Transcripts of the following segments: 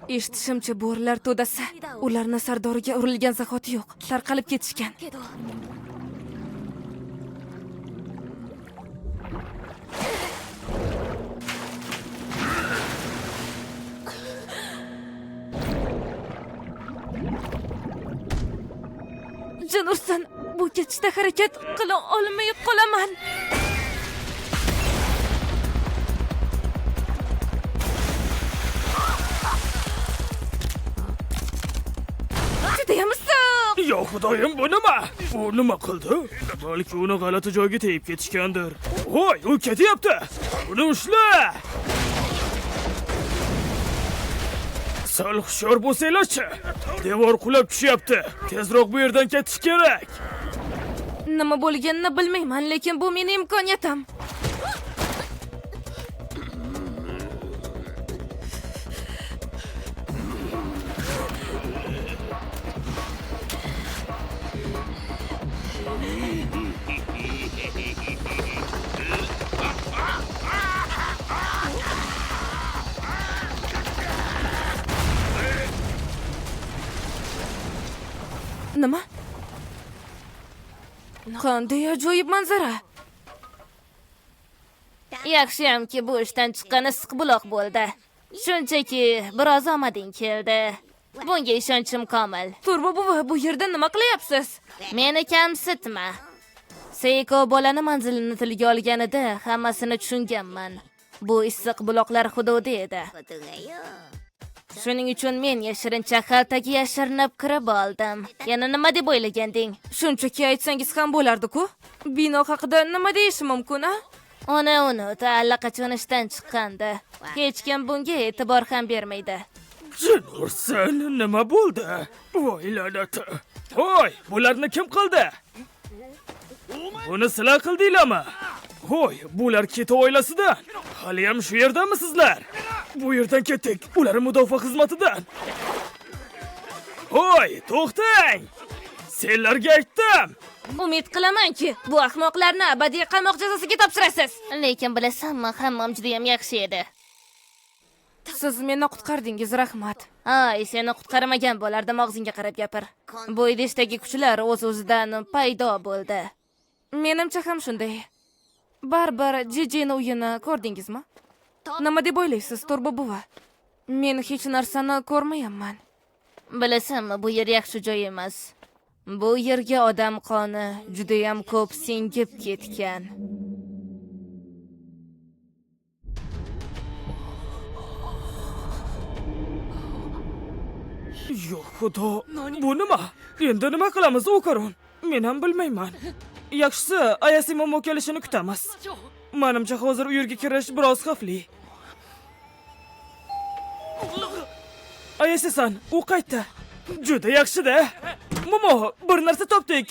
Eshitishimcha bo'rilar to'dasi ularni sardoriga urilgan zahoti yo'q, tarqalib ketishgan. Jin ursin, bu ketishda harakat qila olmay qolaman. Judayam issiq. Yo xudoyim, bu nima? U nima qildi? Balki uni g'alati joyga tegib ketishgandir. Voy, u ketyapti. Uni ushla. Sal hushyor bo'lsanglar-chi. Devor qulab tushyapti. Tezroq bu yerdan ketish kerak. Nima bo'lganini bilmayman, lekin bu mening imkoniyatim. Nima? Qanday ajoyib manzara. Yaxshiyamki bu ishdan chiqqan issiq buloq bo'ldi. Shunchaki biroz omading keldi. Bunga ishonchim komil. Turbo buva, bu yerda nima qilyapsiz? Meni kamsitma. Seiko bolani manzilini tilga olganida hammasini tushunganman. Bu issiq buloqlar hududi edi. Shuning uchun men yashirincha xaltaga yashirinib kirib oldim. Yana nima deb o'ylaganding? Shunchaki aytsangiz ham bo'lardi-ku. Bino haqida nima deyish mumkin-a? Uni unut, allaqachon ishdan chiqqandi. Hech kim bunga e'tibor ham bermaydi. Jin ursin, nima bo'ldi? Voy la'nati. Voy, bularni kim qildi? Buni sizlar qildinglarmi? Voy, bular Keto oilasidan. Hali ham shu yerdami sizlar? Bu yerdan ketdik. Ular mudofaa xizmatidan. Voy, to'xtang. Senlarga aytdim. Umid qilamanki, bu ahmoqlarni abadiy qamoq jazosiga topshirasiz. Lekin bilasanmi, hammam juda ham yaxshi edi. Siz meni qutqardingiz, rahmat. Ay, seni qutqarmagan bo'lardim, og'zingga qarab gapir. Bu idishdagi kuchlar o'z-o'zidan paydo bo'ldi. Menimcha ham shunday. Barbar Jijini uyini ko'rdingizmi? Nima deb o'ylaysiz, Turbo buva? Men hech narsani ko'rmayapman. Bilasanmi, bu yer yaxshi joy emas. Bu yerga odam qoni juda ham ko'p singib ketgan. Yo xudo, bu nima? Endi nima qilamiz, Okaron? Men ham bilmayman. Yaxshisi, Ayase momo kelishini kutamiz. Menimcha hozir u yerga kirish biroz xavfli. Ayase-san, u qaytdi. Juda yaxshi-da. Momo, bir narsa topdik.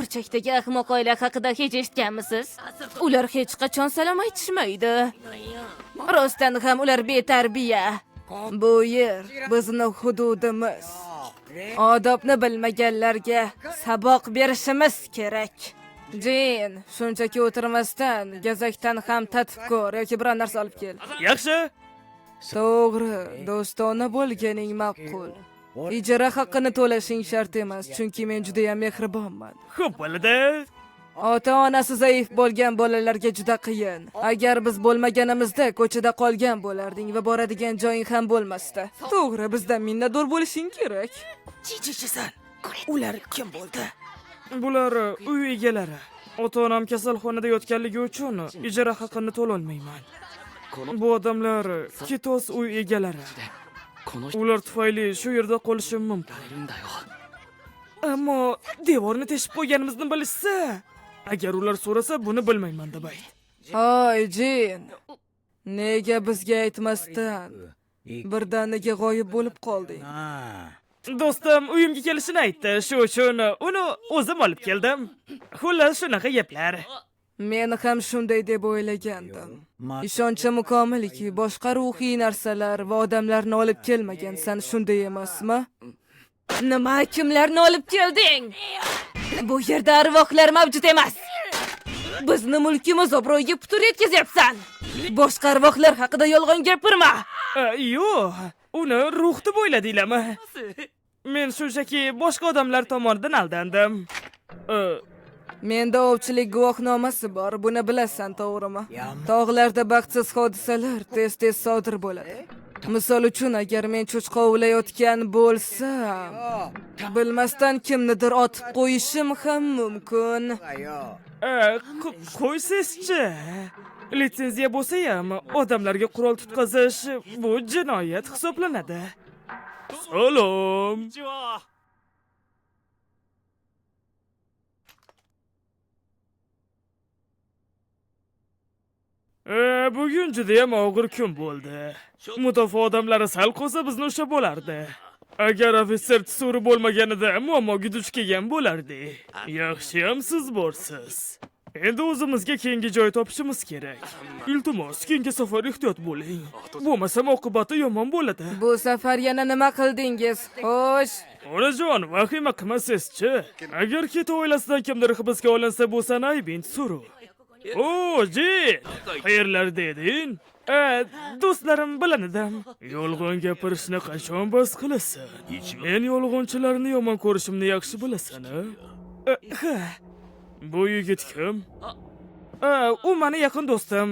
burchakdagi ahmoq oila haqida hech eshitganmisiz? Ular hech qachon salom aytishmaydi. Rostdan ham ular betarbiya. Bu yer bizning hududimiz. Odobni bilmaganlarga saboq berishimiz kerak. Jin, shunchaki o'tirmasdan, gazakdan ham tatib ko'r yoki biror narsa olib kel. Yaxshi. To'g'ri, do'stona bo'lganing ma'qul. Ijara haqqini to'lashing shart emas, chunki men juda ham mehribonman. Xo'p, bo'ladi. Ota-onasi zaif bo'lgan bolalarga juda qiyin. Agar biz bo'lmaganimizda ko'chada qolgan bo'larding va boradigan joying ham bo'lmasdi. To'g'ri, bizdan minnatdor bo'lishing kerak. Chichisan. Ular kim bo'ldi? Bular uy egalari. Ota-onam kasalxonada yotganligi uchun ijara haqqini to'lolmayman. Bu odamlar Kitos uy egalari. Ular tufayli shu yerda qolishim mumkin. Ammo devorni teshib qo'yganimizni bilishsa, agar ular so'rasa, buni bilmayman deb ayt. Hoy, Jin. Nega bizga aytmasdan birdaniga g'oyib bo'lib qolding? Do'stim uyimga kelishini aytdi, shu uchun uni o'zim olib keldim. Xullas shunaqa gaplar. Men ham shunday deb o'ylagandim. Ishonchim komilki, boshqa ruhiy narsalar va odamlarni olib kelmagansan, shunday emasmi? Nima, kimlarni olib kelding? Bu yerda arvohlar mavjud emas. Bizni mulkimiz obro'yiga putur yetkazyapsan. Boshqa arvohlar haqida yolg'on gapirma. Yo'q, uni ruh deb o'yladinglarmi? Men shunchaki boshqa odamlar tomonidan aldandim. Menda ovchilik guvohnomasi bor, buni bilasan, to'g'rimi? Tog'larda baxtsiz hodisalar tez-tez sodir bo'ladi. Misol uchun, agar men cho'chqa ovlayotgan bo'lsam, bilmasdan kimnidir otib qo'yishim ham mumkin. Qo'ysizchi. Litsenziya bo'lsa ham odamlarga qurol tutqazish bu jinoyat hisoblanadi. Salom. Bugun juda ham og'ir kun bo'ldi. Mudofaa odamlari sal qo'sa bizni ushlab bo'lardi. Agar ofitser tisuri bo'lmaganida muammoga duch kelgan bo'lardi. Yaxshiyam siz borsiz. Endi o'zimizga keyingi joy topishimiz kerak. Iltimos, keyingi safar ehtiyot bo'ling. Bo'lmasa oqibati yomon bo'ladi. Bu safar yana nima qildingiz? Xo'sh, onajon, vahima qilmasizchi. Agar Kito oilasidan kimdir hibsga olinsa, bu sanaybind suru. O, Jin, qayerlarda eding? Do'stlarim bilan edim. Yolg'on gapirishni qachon bas qilasan? Men yolg'onchilarni yomon ko'rishimni yaxshi bilasan, ha? Bu yigit kim? U meni yaqin do'stim.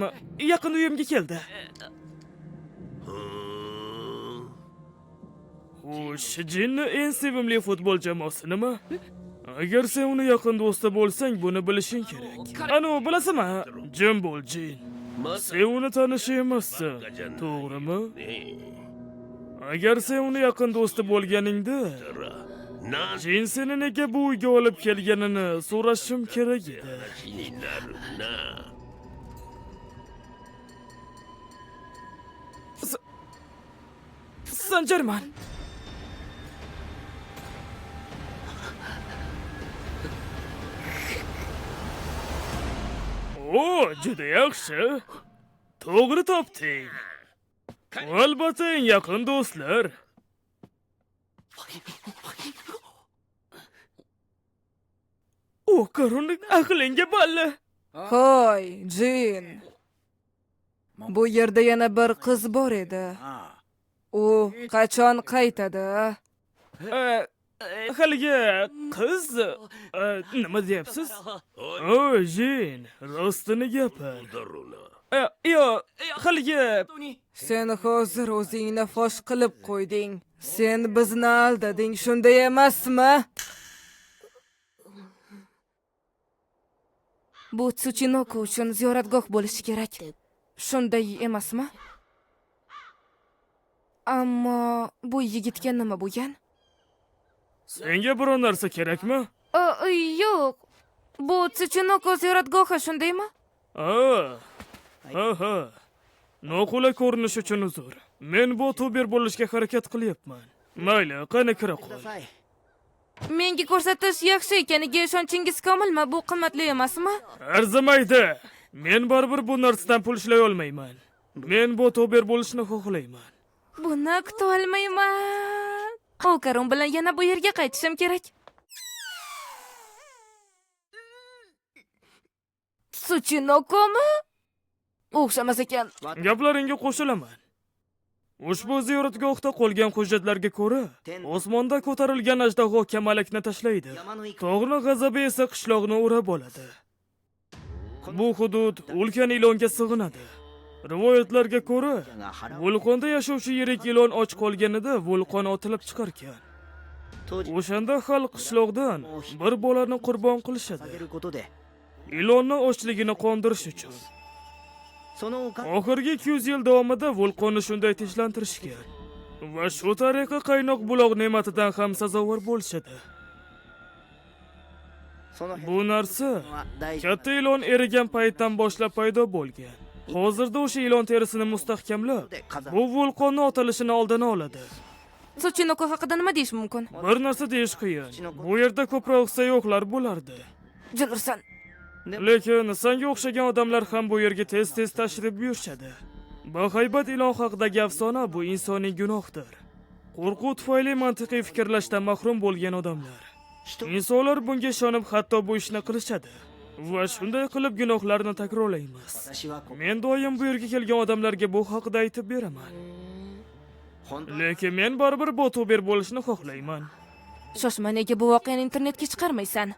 Yaqin uyimga keldi. Xo'sh, Jinni eng sevimli futbol jamoasi nima? Agar sen uni yaqin do'sti bo'lsang, buni bilishing kerak. Ana, bilasizmi? Jim bo'l, Jin. Sen uni tanish emassan, to'g'rimi? Agar sen uni yaqin do'sti bo'lganingda, Jin seni nega bu uyga olib kelganini so'rashim kerak edi. Sanjarman. O, juda yaxshi. To'g'ri topding. Albatta, eng yaqin do'stlar. O, qaronik aqlinga balla. Hoy, Jin. Bu yerda yana bir qiz bor edi. U qachon qaytadi? Haligi qiz nima deyapsiz? O, Jin, rostini gapir. Yo'q, haligi sen hozir o'zingni fosh qilib qo'yding. Sen bizni aldading, shunday emasmi? Bu Tsuchinoko uchun ziyoratgoh bo'lishi kerak. Shunday emasmi? Ammo bu yigitga nima bo'lgan? Senga biror narsa kerakmi? Yo'q. Bu Tsuchinoko ziyoratgohi shundaymi? Ha. Noqulay ko'rinish uchun uzr. Men bu tuber bo'lishga harakat qilyapman. Mayli, qani kira qol. Menga ko'rsatish yaxshi ekaniga ishonchingiz komilmi? Bu qimmatli emasmi? Arzimaydi. Men baribir bu narsadan pul ishlay olmayman. Men bu tober bo'lishni xohlayman. Buni kuta olmayman. Okarim bilan yana bu yerga qaytishim kerak. Suchinokomi? O'xshamas ekan. Gaplaringga qo'shilaman. Ushbu ziyoratgohda qolgan hujjatlarga ko'ra, osmonda ko'tarilgan ajdaho kamalakni tashlaydi. Tog'ning g'azabi esa qishloqni o'rab oladi. Bu hudud ulkan ilonga sig'inadi. Rivoyatlarga ko'ra, vulqonda yashovchi yirik ilon och qolganida vulqon otilib chiqarkan. O'shanda xalq qishloqdan bir bolani qurbon qilishadi. Ilonni ochligini qondirish uchun. Oxirgi 200 yil davomida vulqonni shunday tinchlantirishgan va shu tariqa qaynoq buloq ne'matidan ham sazovor bo'lishadi. Bu narsa katta ilon erigan paytdan boshlab paydo bo'lgan. Hozirda o'sha ilon terisini mustahkamlab, bu vulqonni otilishini oldini oladi. Suchinoko haqida nima deyish mumkin? Bir narsa deyish qiyin. Bu yerda ko'proq sayoqlar bo'lardi. Jilursan. Lekin senga o'xshagan odamlar ham bu yerga tez-tez tashrif buyurishadi. Bahaybat ilon haqidagi afsona bu insoniy gunohdir. Qo'rquv tufayli mantiqiy fikrlashdan mahrum bo'lgan odamlar. Insonlar bunga ishonib hatto bu ishni qilishadi. Va shunday qilib gunohlarni takrorlaymiz. Men doim bu yerga kelgan odamlarga bu haqida aytib beraman. Lekin men baribir bu tober bo'lishni xohlayman. Shoshma, nega bu voqeani internetga chiqarmaysan?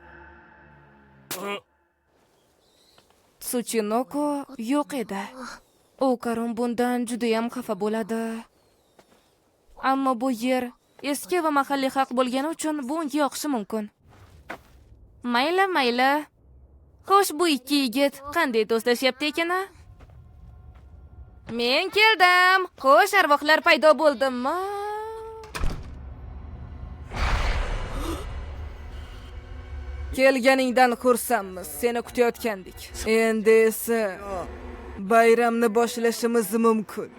Suchinoko yo'q edi. Okarim bundan juda ham xafa bo'ladi. Ammo bu yer eski va mahalliy xalq bo'lgani uchun bu unga yoqishi mumkin. Mayli. Xo'sh, bu ikki yigit qanday do'stlashyapti ekan? Men keldim. Xo'sh, arvohlar paydo bo'ldimi? Kelganingdan xursandmiz. Seni kutayotgandik. Endi esa bayramni boshlashimiz mumkin.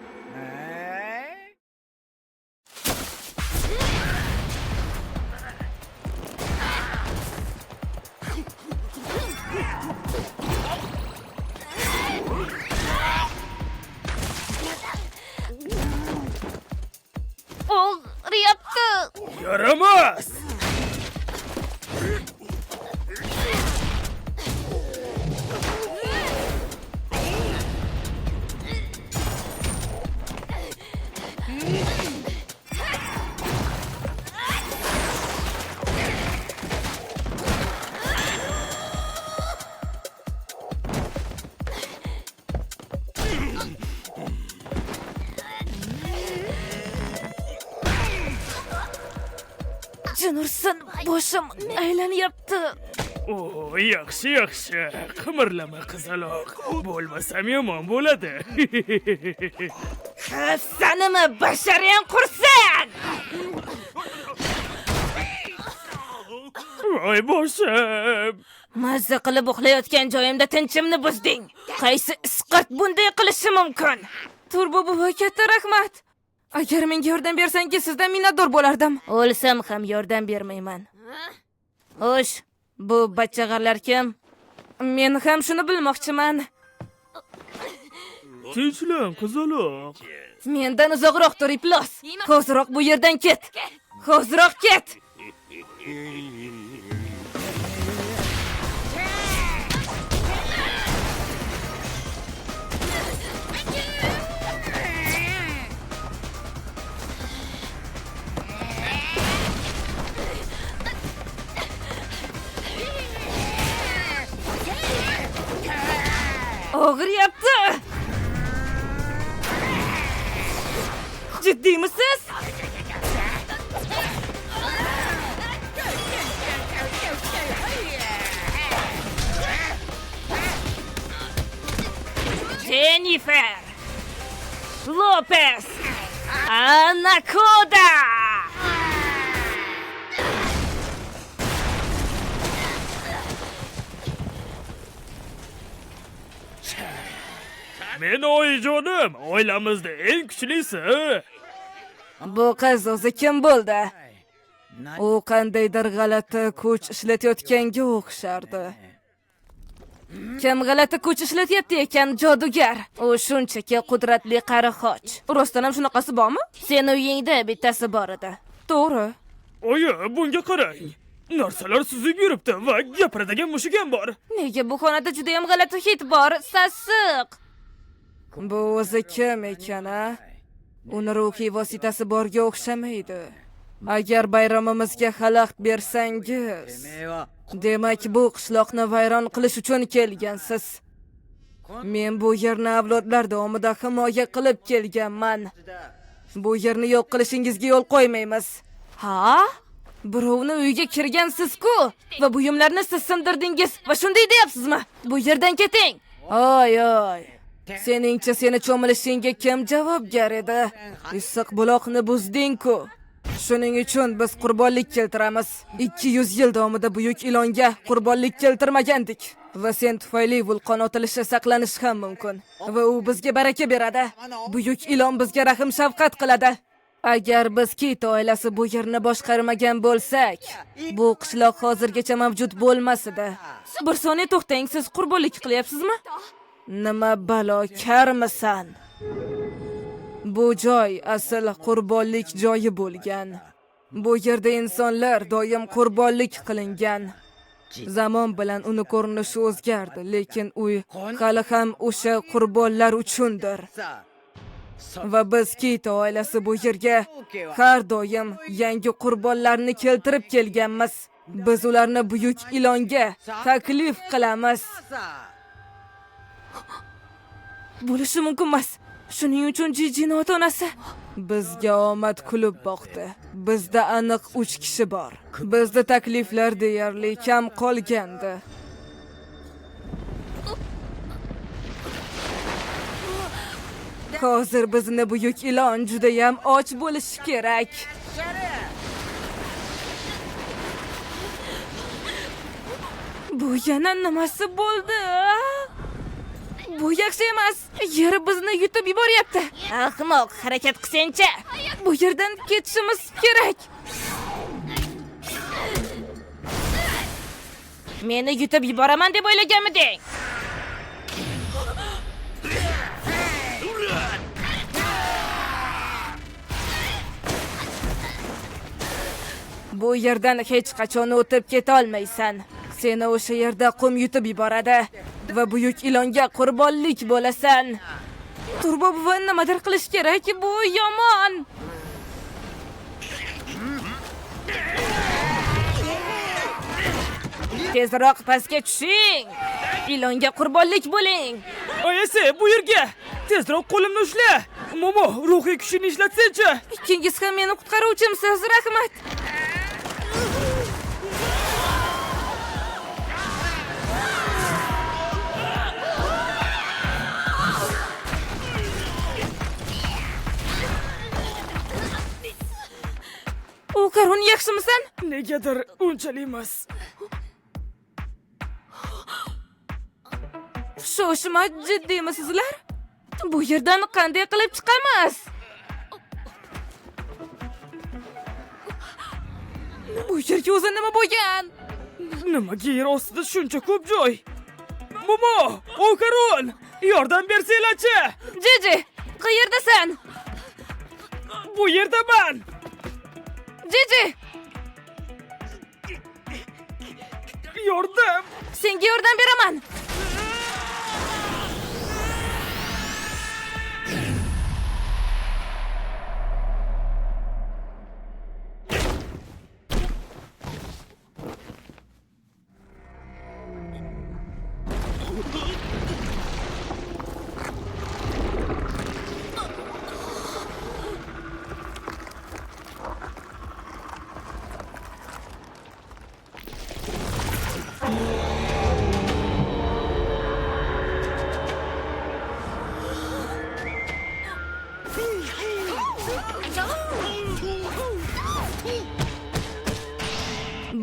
Og'riyapti. Yaramas! Jinursan, boshim aylanyapti. O, yaxshi. Qimirlama qizaloq. Bo'lmasam yomon bo'ladi. Sanimi bashariyam qursan? Voy boshim. Mazza qilib uxlayotgan joyimda tinchimni buzding. Qaysi isqart bunday qilishi mumkin? Turbo buva, katta rahmat. Agar menga yordam bersangiz, sizdan minnatdor bo'lardim. O'lsam ham yordam bermayman. Xo'sh, bu bachchag'arlar kim? Men ham shuni bilmoqchiman. Tinchlan, qizaloq. Mendan uzoqroq tur, Iplos. Hoziroq bu yerdan ket. Hoziroq ket. Og'riyapti. Jiddiyimisiz? Jennifer Lopez Anaconda. Men oyijonim, oilamizda eng kuchlisi. Bu qiz o'zi kim bo'ldi? U qandaydir g'alati kuch ishlatayotganga o'xshardi. Kim g'alati kuch ishlatyapti ekan, jodugar? U shunchaki qudratli qari xoch. Rostdan ham shunaqasi bormi? Sen uyingda bittasi bor edi. To'g'ri. Oyi, bunga qarang. Narsalar suzib yuribdi va gapiradigan mushuk ham bor. Nega bu xonada juda ham g'alati hid bor? Sassiq. Bu o'zi kim ekan, a? Uni ruhiy vositasi borga o'xshamaydi. Agar bayramimizga xalaqit bersangiz, demak bu qishloqni vayron qilish uchun kelgansiz. Men bu yerni avlodlar davomida himoya qilib kelganman. Bu yerni yo'q qilishingizga yo'l qo'ymaymiz. Ha? Birovni uyiga kirgansiz-ku va buyumlarni siz sindirdingiz va shunday deyapsizmi? Bu yerdan keting. Oy. Seningcha seni cho'milishingga kim javobgar edi? Issiq buloqni buzding-ku. Shuning uchun biz qurbonlik keltiramiz. 200 yil davomida buyuk ilonga qurbonlik keltirmagandik. Va sen tufayli vulqon otilishi saqlanishi ham mumkin. Va u bizga baraka beradi. Buyuk ilon bizga rahm shafqat qiladi. Agar biz Kit oilasi bu yerni boshqarmagan bo'lsak, bu qishloq hozirgacha mavjud bo'lmas edi. Bir soniya to'xtang, siz qurbonlik qilyapsizmi? Nima balo, karmisan? Bu joy asl qurbonlik joyi bo'lgan. Bu yerda insonlar doim qurbonlik qilingan. Zamon bilan uni ko'rinishi o'zgardi, lekin uy hali ham o'sha qurbonlar uchundir. Va biz Kit oilasi bu yerga har doim yangi qurbonlarni keltirib kelganmiz. Biz ularni buyuk ilonga taklif qilamiz. Bo'lishi mumkin emas. Shuning uchun Jijini ota-onasi bizga omad kulib boqdi. Bizda aniq 3 kishi bor. Bizda takliflar deyarli kam qolgandi. Hozir bizni buyuk ilon juda ham och bo'lishi kerak. Bu yana nimasi bo'ldi? Bu yaxshi emas. Yer bizni yutib yuboryapti. Ahmoq, harakat qilsang-chi. Bu yerdan ketishimiz kerak. Meni yutib yuboraman deb o'ylaganmiding? Bu yerdan hech qachon o'tib keta olmaysan. Seni o'sha yerda qum yutib yuboradi va buyuk ilonga qurbonlik bo'lasan. Turbo buva nimadir qilish kerak, bu yomon. Tezroq pastga tushing. Ilonga qurbonlik bo'ling. Oyasi, bu yerga. Tezroq qo'limni ushla. Momo, ruhiy kuchini ishlatsanchi. Ikkingiz ham meni qutqaruvchimsiz, rahmat. Karun, yaxshimisan? Negadir unchalik emas. Shoshma, jiddiymisiz-sizlar? Bu yerdan qanday qilib chiqamiz? Bu yerga o'zi nima bo'lgan? Nimaga yer ostida shuncha ko'p joy? Momo, Karun, yordam bersanglar-chi. Jiji, qayerdasan? Bu yerdaman. Jiji! Yordam! Senga yordam beraman.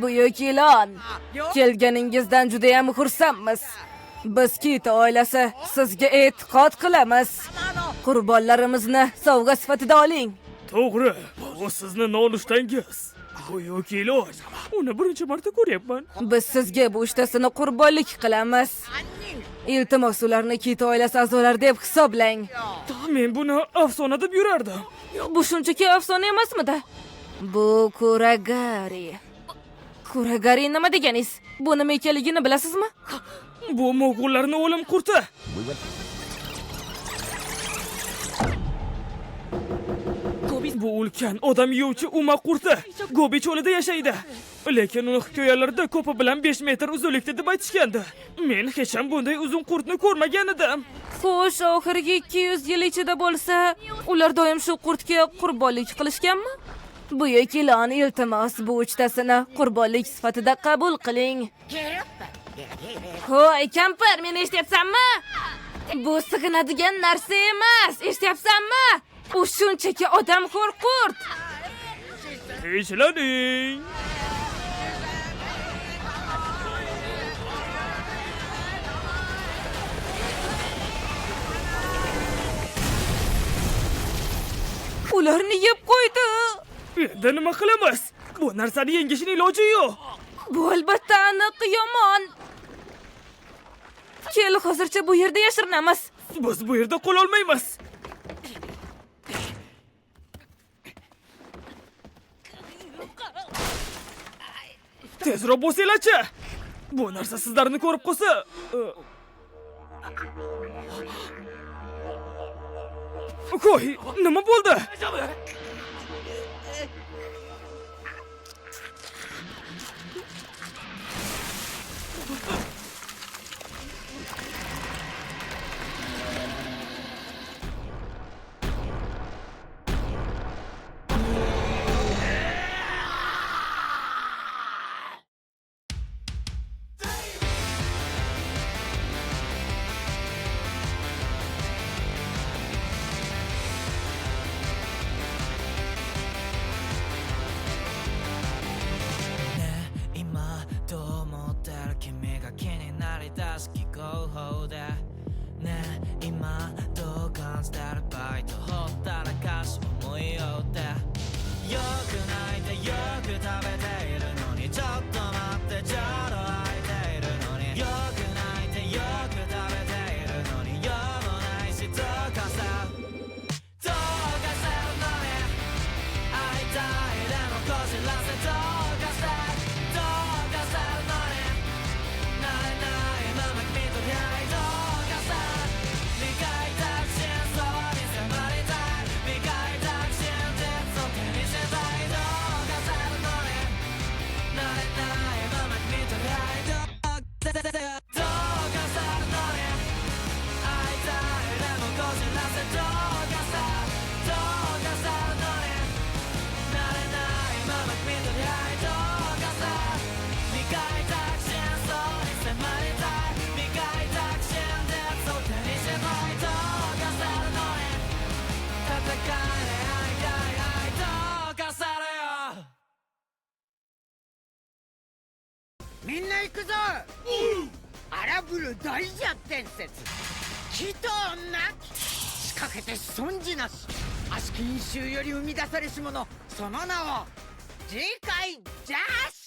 Buyuk ilon, kelganingizdan juda ham xursandmiz. Biz Kit oilasi sizga e'tiqod qilamiz. Qurbonlarimizni sovg'a sifatida oling. To'g'ri, bu sizni nonushtangiz. yo'q iloj, uni birinchi marta ko'ryapman. Biz sizga bu uchtasini qurbonlik qilamiz. Iltimos ularni Kit oilasi a'zolari deb hisoblang. Men buni afsona deb yurardim. Bu shunchaki afsona emasmidi? Bu Kuragari. Kuragari nima deganingiz? Bu nima ekanligini bilasizmi? Bu mo'g'ullarning o'lim qurti. Bu ulkan odam yeyuvchi uma qurti Gobi cho'lida yashaydi. Lekin uni hikoyalarda ko'pi bilan 5 metr uzunlikda deb aytishgandi. Men hech ham bunday uzun qurtni ko'rmagan edim. Xo'sh, oxirgi 200 yil ichida bo'lsa, ular doim shu qurtga qurbonlik qilishganmi? Buyuk ilon, iltimos, bu uchtasini qurbonlik sifatida qabul qiling. Ho'y, kampir, meni eshityapsanmi? Bu sig'inadigan narsa emas, eshityapsanmi? U shunchaki odamxo'r qurt. Tinchlanning. Ularni yeb qo'ydi. Endi nima qilamiz? Bu narsani yengishning iloji yo'q. Bu albatta aniq yomon. Kel, hozircha bu yerda yashirinamiz. Biz bu yerda qo'l olmaymiz. Tezroq bo'lsanglar-chi. Bu narsa sizlarni ko'rib qolsa, qo'y, nima bo'ldi?みんな行くぞ。荒ぶる大蛇伝説。木と女。仕掛けて存じなし。悪しき因習より生み出されし者。その名を次回ジャッシュ。